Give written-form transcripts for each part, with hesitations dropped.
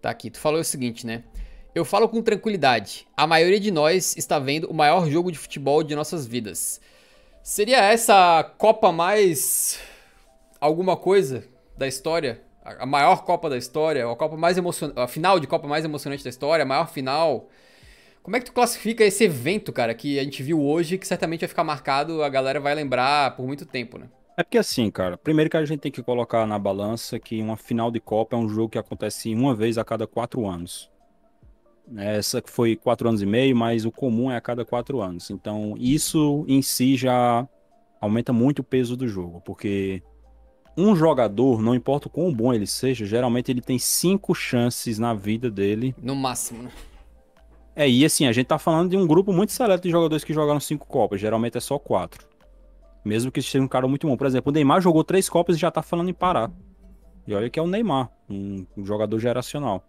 Tá aqui, tu falou o seguinte, né? Eu falo com tranquilidade. A maioria de nós está vendo o maior jogo de futebol de nossas vidas. Seria essa a Copa mais alguma coisa da história? A maior Copa da história? A Copa mais emocionante, a final de Copa mais emocionante da história? A maior final? Como é que tu classifica esse evento, cara, que a gente viu hoje, que certamente vai ficar marcado, a galera vai lembrar por muito tempo, né? É porque assim, cara, primeiro que a gente tem que colocar na balança que uma final de Copa é um jogo que acontece uma vez a cada 4 anos. Essa que foi 4 anos e meio, mas o comum é a cada 4 anos. Então, isso em si já aumenta muito o peso do jogo, porque um jogador, não importa o quão bom ele seja, geralmente ele tem 5 chances na vida dele. No máximo, né? E assim, a gente tá falando de um grupo muito seleto de jogadores que jogaram 5 Copas, geralmente é só 4. Mesmo que seja um cara muito bom. Por exemplo, o Neymar jogou 3 Copas e já tá falando em parar. E olha que é o Neymar, um jogador geracional.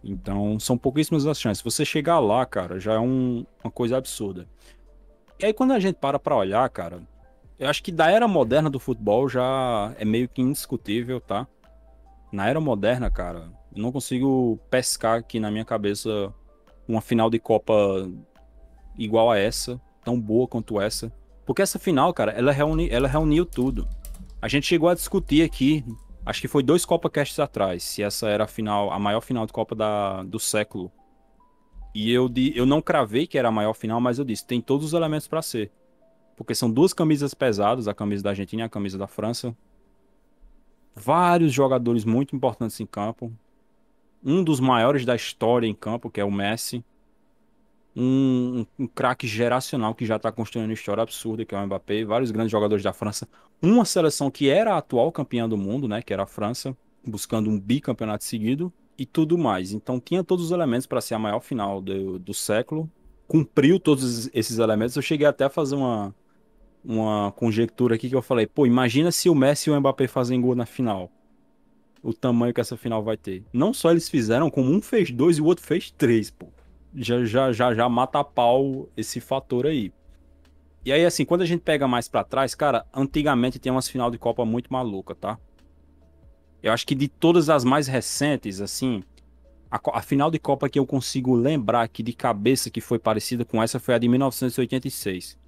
Então, são pouquíssimas as chances. Você chegar lá, cara, já é uma coisa absurda. E aí, quando a gente para pra olhar, cara, eu acho que da era moderna do futebol já é meio que indiscutível, tá? Na era moderna, cara, eu não consigo pescar aqui na minha cabeça uma final de Copa igual a essa, tão boa quanto essa. Porque essa final, cara, ela reuniu tudo. A gente chegou a discutir aqui, acho que foi 2 CopaCasts atrás, se essa era a final, a maior final de Copa do século. E eu não cravei que era a maior final, mas eu disse, tem todos os elementos para ser. Porque são duas camisas pesadas, a camisa da Argentina e a camisa da França. Vários jogadores muito importantes em campo. Um dos maiores da história em campo, que é o Messi. Um craque geracional que já está construindo história absurda, que é o Mbappé. Vários grandes jogadores da França. Uma seleção que era a atual campeã do mundo, né? Que era a França, buscando um bicampeonato seguido e tudo mais. Então tinha todos os elementos para ser a maior final do século. Cumpriu todos esses elementos. Eu cheguei até a fazer uma conjectura aqui que eu falei, pô, imagina se o Messi e o Mbappé fazem gol na final. O tamanho que essa final vai ter. Não só eles fizeram, como um fez 2 e o outro fez 3, pô. Já mata a pau esse fator aí. E aí, assim, quando a gente pega mais pra trás, cara, antigamente tinha umas final de Copa muito maluca, tá? Eu acho que de todas as mais recentes, assim, a final de Copa que eu consigo lembrar aqui de cabeça que foi parecida com essa foi a de 1986.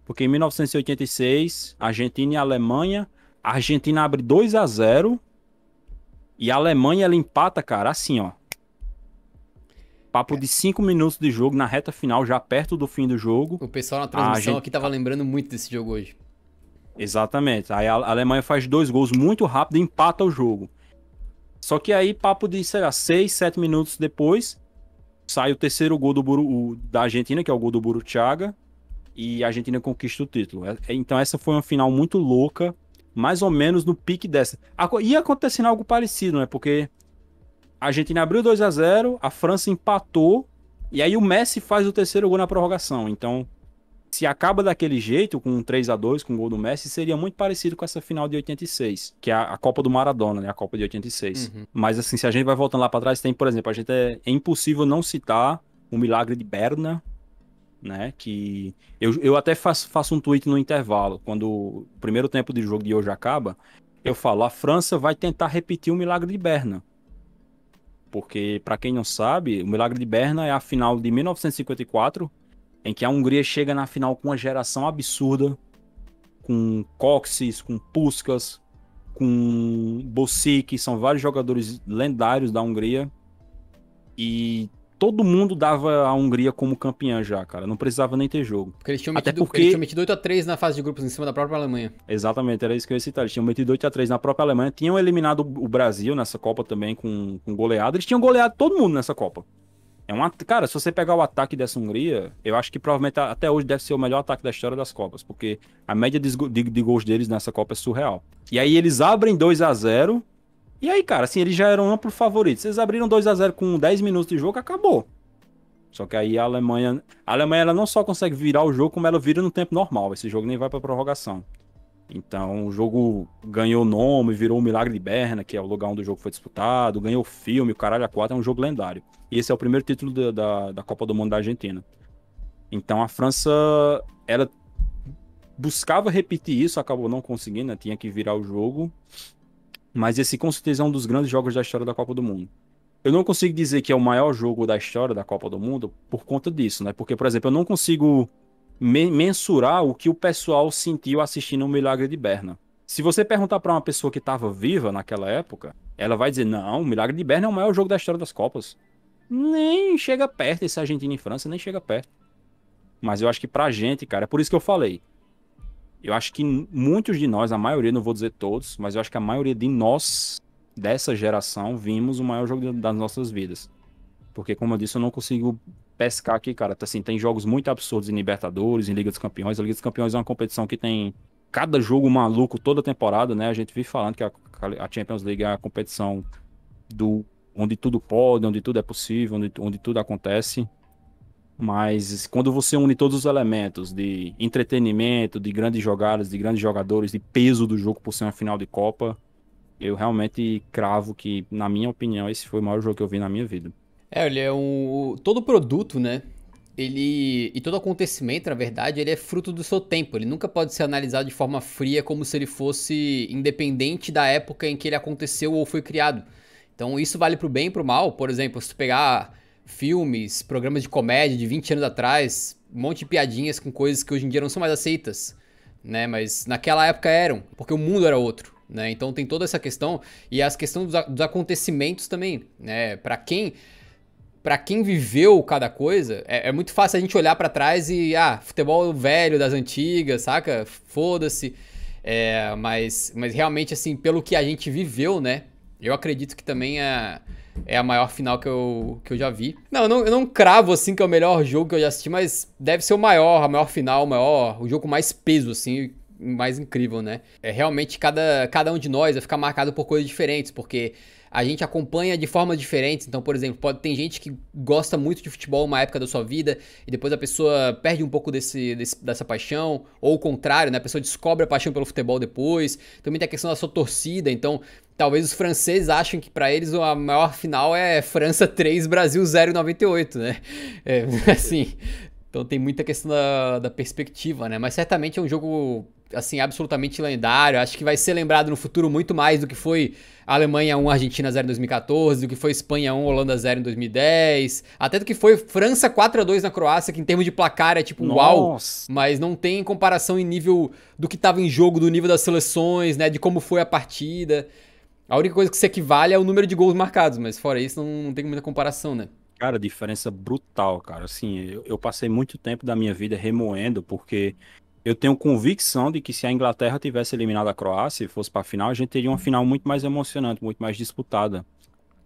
Porque em 1986, Argentina e Alemanha, a Argentina abre 2-0 e a Alemanha ela empata, cara, assim, ó. Papo de 5 minutos de jogo na reta final, já perto do fim do jogo. O pessoal na A transmissão gente... aqui tava lembrando muito desse jogo hoje. Exatamente. Aí a Alemanha faz 2 gols muito rápido e empata o jogo. Só que aí, papo de, sei lá, 6, 7 minutos depois, sai o terceiro gol da Argentina, que é o gol do Burruchaga. E a Argentina conquista o título. Então essa foi uma final muito louca, mais ou menos no pique dessa. Ia acontecendo algo parecido, né? Porque a Argentina abriu 2-0, a França empatou, e aí o Messi faz o terceiro gol na prorrogação. Então, se acaba daquele jeito, com um 3-2, com o gol do Messi, seria muito parecido com essa final de 86, que é a Copa do Maradona, né? A Copa de 86. Uhum. Mas assim, se a gente vai voltando lá para trás, tem, por exemplo, é impossível não citar o milagre de Berna, né? Que eu até faço um tweet no intervalo, quando o primeiro tempo de jogo de hoje acaba, eu falo, a França vai tentar repetir o milagre de Berna. Porque, para quem não sabe, o milagre de Berna é a final de 1954, em que a Hungria chega na final com uma geração absurda, com Kocsis, com Puskás, com Bosic, são vários jogadores lendários da Hungria. E todo mundo dava a Hungria como campeã já, cara. Não precisava nem ter jogo. Porque Até eles tinham porque, metido 8-3 na fase de grupos em cima da própria Alemanha. exatamente, era isso que eu ia citar. Eles tinham metido 8-3 na própria Alemanha. Tinham eliminado o Brasil nessa Copa também com goleada. Eles tinham goleado todo mundo nessa Copa. Cara, se você pegar o ataque dessa Hungria, eu acho que provavelmente até hoje deve ser o melhor ataque da história das Copas, porque a média de gols deles nessa Copa é surreal. E aí eles abrem 2-0, e aí, cara, assim, eles já eram amplo favoritos. Eles abriram 2-0 com 10 minutos de jogo, acabou. Só que aí a Alemanha ela não só consegue virar o jogo, como ela vira no tempo normal. Esse jogo nem vai pra prorrogação. Então o jogo ganhou nome, virou o Milagre de Berna, que é o lugar onde o jogo foi disputado, ganhou filme, o caralho a quatro, é um jogo lendário. E esse é o primeiro título da Copa do Mundo da Argentina. Então a França, ela buscava repetir isso, acabou não conseguindo, né? Tinha que virar o jogo. Mas esse com certeza é um dos grandes jogos da história da Copa do Mundo. Eu não consigo dizer que é o maior jogo da história da Copa do Mundo por conta disso, né? Porque, por exemplo, eu não consigo mensurar o que o pessoal sentiu assistindo o Milagre de Berna. Se você perguntar para uma pessoa que estava viva naquela época, ela vai dizer: não, o Milagre de Berna é o maior jogo da história das Copas. Nem chega perto esse Argentina e França, nem chega perto. Mas eu acho que pra gente, cara, é por isso que eu falei. Eu acho que muitos de nós, a maioria, não vou dizer todos, mas eu acho que a maioria de nós, dessa geração, vimos o maior jogo das nossas vidas. Porque, como eu disse, eu não consigo pescar aqui, cara. Assim, tem jogos muito absurdos em Libertadores, em Liga dos Campeões. A Liga dos Campeões é uma competição que tem cada jogo maluco toda temporada, né? A gente vive falando que a Champions League é a competição do onde tudo pode, onde tudo é possível, onde tudo acontece. Mas quando você une todos os elementos de entretenimento, de grandes jogadas, de grandes jogadores, de peso do jogo por ser uma final de Copa, eu realmente cravo que, na minha opinião, esse foi o maior jogo que eu vi na minha vida. Ele é um. Todo produto, né? Ele. E todo acontecimento, na verdade, ele é fruto do seu tempo. Ele nunca pode ser analisado de forma fria, como se ele fosse independente da época em que ele aconteceu ou foi criado. Então, isso vale pro bem e pro mal. Por exemplo, se tu pegar filmes, programas de comédia de 20 anos atrás, um monte de piadinhas com coisas que hoje em dia não são mais aceitas, né? Mas naquela época eram, porque o mundo era outro, né? Então tem toda essa questão e as questões dos acontecimentos também, né? Para quem viveu cada coisa, é muito fácil a gente olhar pra trás e, futebol velho das antigas, saca? Foda-se. Mas realmente, assim, pelo que a gente viveu, né? Eu acredito que também é a maior final que eu já vi. Não, eu não cravo, assim, que é o melhor jogo que eu já assisti, mas deve ser a maior final, o jogo com mais peso, assim, mais incrível, né? Realmente cada um de nós vai ficar marcado por coisas diferentes, porque a gente acompanha de formas diferentes. Então, por exemplo, tem gente que gosta muito de futebol uma época da sua vida e depois a pessoa perde um pouco dessa paixão, ou o contrário, né? A pessoa descobre a paixão pelo futebol depois. Também tem a questão da sua torcida. Então, talvez os franceses achem que pra eles a maior final é França 3, Brasil 0 em 98, né? Assim, então tem muita questão da perspectiva, né? Mas certamente é um jogo, assim, absolutamente lendário. Acho que vai ser lembrado no futuro muito mais do que foi Alemanha 1, Argentina 0 em 2014, do que foi Espanha 1, Holanda 0 em 2010, até do que foi França 4-2 na Croácia, que em termos de placar é tipo uau, Nossa! mas não tem comparação em nível do que tava em jogo, do nível das seleções, né? De como foi a partida. A única coisa que se equivale é o número de gols marcados, mas fora isso não tem muita comparação, né? Cara, diferença brutal, cara. Assim, eu passei muito tempo da minha vida remoendo, porque eu tenho convicção de que se a Inglaterra tivesse eliminado a Croácia e fosse para a final, a gente teria uma final muito mais emocionante, muito mais disputada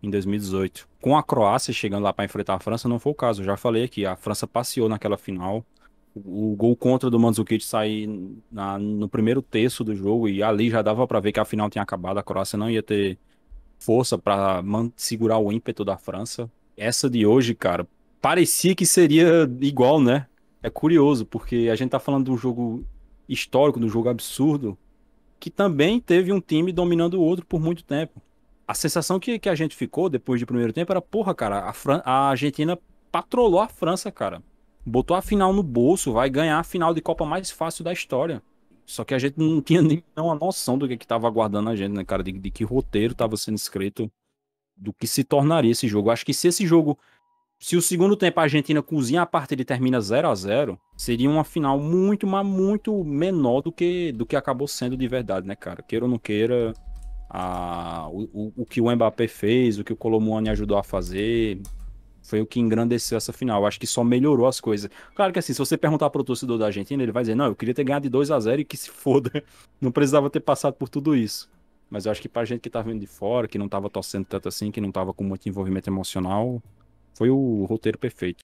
em 2018. Com a Croácia chegando lá para enfrentar a França, não foi o caso. Eu já falei aqui, a França passeou naquela final. O gol contra do Mandzukic sair no primeiro terço do jogo e ali já dava para ver que a final tinha acabado. A Croácia não ia ter força para segurar o ímpeto da França. Essa de hoje, cara, parecia que seria igual, né? É curioso, porque a gente tá falando de um jogo histórico, de um jogo absurdo, que também teve um time dominando o outro por muito tempo. A sensação que a gente ficou depois do primeiro tempo era, porra, cara, a Argentina patrolou a França, cara. Botou a final no bolso, vai ganhar a final de Copa mais fácil da história. Só que a gente não tinha nem uma noção do que tava aguardando a gente, né, cara? De que roteiro tava sendo escrito, do que se tornaria esse jogo. Acho que se esse jogo, se o segundo tempo a Argentina cozinha a partida e termina 0-0, seria uma final muito, mas muito menor do que acabou sendo de verdade, né, cara? Queira ou não queira, o que o Mbappé fez, o que o Kolo Muani ajudou a fazer, foi o que engrandeceu essa final. Acho que só melhorou as coisas. Claro que assim, se você perguntar pro torcedor da Argentina, ele vai dizer: não, eu queria ter ganhado de 2-0 e que se foda. Não precisava ter passado por tudo isso. Mas eu acho que pra gente que tá vindo de fora, que não tava torcendo tanto assim, que não tava com muito envolvimento emocional, foi o roteiro perfeito.